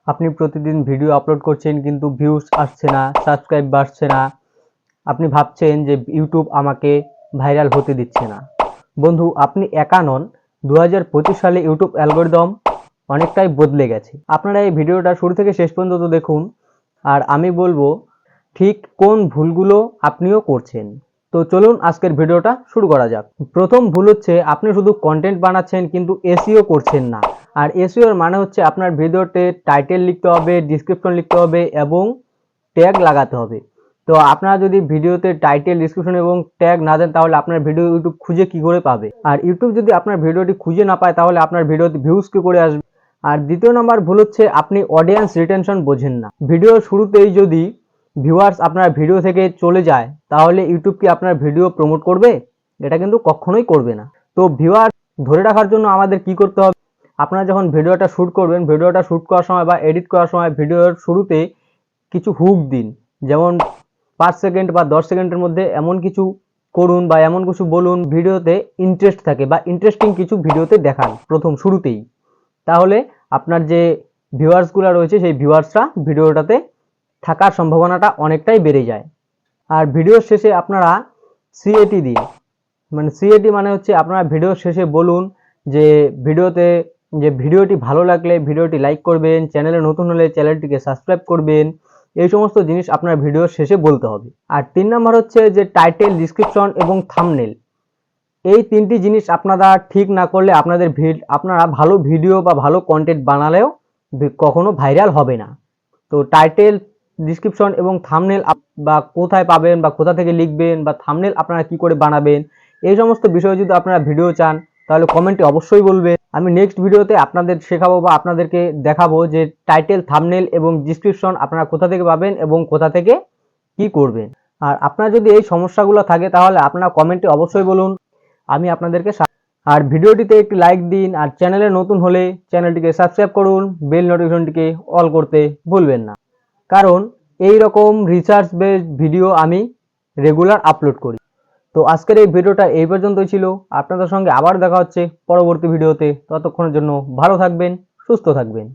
আপনি প্রতিদিন video upload করছেন কিন্তু ভিউজ আসছে না, সাবস্ক্রাইব বাড়ছে না। আপনি ভাবছেন যে ইউটিউব আমাকে ভাইরাল হতে দিচ্ছে না। বন্ধু, আপনি একা নন। 2025 সালে ইউটিউব অ্যালগরিদম অনেকটাই বদলে গেছে। আপনারা এই ভিডিওটা শুরু থেকে শেষ পর্যন্ত দেখুন, আর আমি বলবো ঠিক কোন ভুলগুলো আপনিও করছেন। তো চলুন আজকের ভিডিওটা শুরু করা যাক। প্রথম ভুল হচ্ছে আপনি শুধু কন্টেন্ট বানাচ্ছেন কিন্তু এসইও করছেন না। আর এসইও এর মানে হচ্ছে আপনার ভিডিওতে টাইটেল লিখতে হবে, ডিসক্রিপশন লিখতে হবে এবং ট্যাগ লাগাতে হবে। তো আপনারা যদি ভিডিওতে টাইটেল, ডিসক্রিপশন এবং ট্যাগ না দেন তাহলে আপনার ভিডিও ইউটিউব খুঁজে কি করে পাবে? আর ইউটিউব যদি আপনার ভিডিওটি খুঁজে না পায় তাহলে আপনার ভিডিওতে ভিউজ কি করে আসবে? আর দ্বিতীয় নাম্বার ভুল হচ্ছে আপনি অডিয়েন্স রিটেনশন বোঝেন না। ভিডিওর শুরুতেই যদি ভিউয়ার্স আপনার ভিডিও থেকে চলে যায় তাহলে ইউটিউব কি আপনার ভিডিও প্রমোট করবে? এটা কিন্তু কখনোই করবে না। তো ভিউয়ার্স ধরে রাখার জন্য আমাদের কি করতে হবে? আপনারা যখন ভিডিওটা শ্যুট করবেন, ভিডিওটা শ্যুট করার সময় বা এডিট করার সময় ভিডিওর শুরুতে কিছু হুক দিন। যেমন 5 সেকেন্ড বা 10 সেকেন্ডের মধ্যে এমন কিছু করুন বা এমন কিছু বলুন ভিডিওতে ইন্টারেস্ট থাকে বা ইন্টারেস্টিং কিছু ভিডিওতে দেখান প্রথম শুরুতেই। তাহলে আপনার যে ভিউয়ার্সগুলো রয়েছে সেই ভিউয়ার্সরা ভিডিওটাতে থাকার সম্ভাবনাটা অনেকটাই বেড়ে যায়। আর ভিডিওর শেষে আপনারা সিএটি দিন। মানে সিএটি মানে হচ্ছে আপনারা ভিডিওর শেষে বলুন যে ভিডিওটি ভালো লাগলে ভিডিওটি লাইক করবেন, চ্যানেলে নতুন হলে চ্যানেলটিকে সাবস্ক্রাইব করবেন। এই সমস্ত জিনিস আপনার ভিডিওর শেষে বলতে হবে। আর 3 নাম্বার হচ্ছে যে টাইটেল, ডিসক্রিপশন এবং থাম্বনেল। এই 3টি জিনিস আপনারা ঠিক না করলে আপনারা ভালো ভিডিও বা ভালো কন্টেন্ট বানালেও কখনো ভাইরাল হবে না। তো টাইটেল, ডিসক্রিপশন এবং থাম্বনেল বা কোথায় পাবেন বা কোথা থেকে লিখবেন বা থাম্বনেল আপনারা কি করে বানাবেন, এই সমস্ত বিষয়ে যদি আপনারা ভিডিও চান তাহলে কমেন্টে অবশ্যই বলবেন। আমি নেক্সট ভিডিওতে আপনাদের শেখাবো বা আপনাদেরকে দেখাবো যে টাইটেল, থাম্বনেল এবং ডিসক্রিপশন আপনারা কোথা থেকে পাবেন এবং কোথা থেকে কি করবেন। আর আপনার যদি এই সমস্যাগুলো থাকে তাহলে আপনারা কমেন্টে অবশ্যই বলুন, আমি আপনাদেরকে। আর ভিডিওটিতে একটি লাইক দিন, আর চ্যানেলে নতুন হলে চ্যানেলটিকে সাবস্ক্রাইব করুন, বেল নোটিফিকেশনটিকে অল করতে ভুলবেন না। কারণ এই রকম রিসার্চ বেসড ভিডিও আমি রেগুলার আপলোড করি। তো আজকের এই ভিডিওটা এই পর্যন্তই ছিল। আপনাদের সঙ্গে আবার দেখা হচ্ছে পরবর্তী ভিডিওতে। ততক্ষণের জন্য ভালো থাকবেন, সুস্থ থাকবেন।